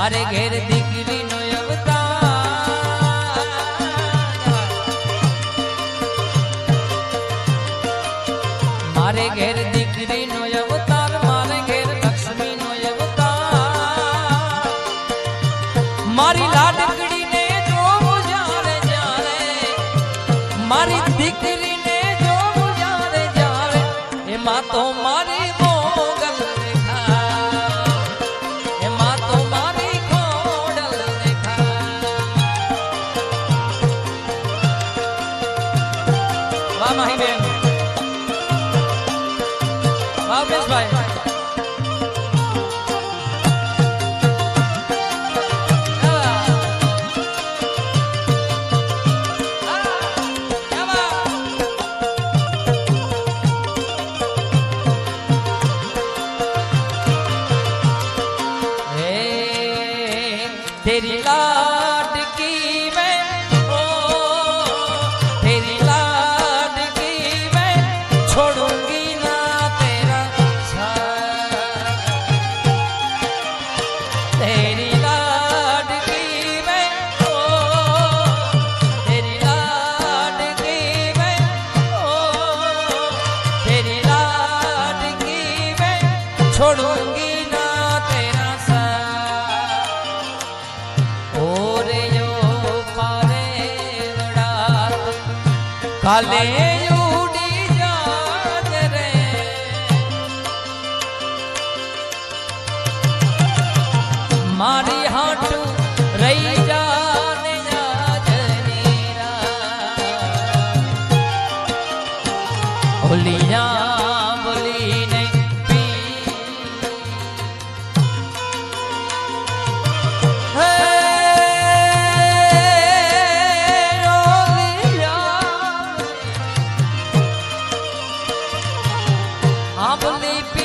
मारे घेर दीकरी नो अवतार मारे घेर दीकरी नो अवतार मारे घेर लक्ष्मी नो अवतार मारी लाडकड़ी ने जो मुझारे जारे मारी दीकरी ने जो मुझारे जारे ए मां तो मारी माही बेन वापस भाई तेरी लाडकी मैं ओ तेरी लाडकी मैं छोड़ूंगी ना तेरा साथ तेरी लाडकी मैं ओ तेरी लाडकी मैं ओ तेरी लाडकी मैं छोड़ूंगी काले उड़ी जात रे मारी हाटू रही जाने जाजनीरा बोलिया बोली ने पी आंबली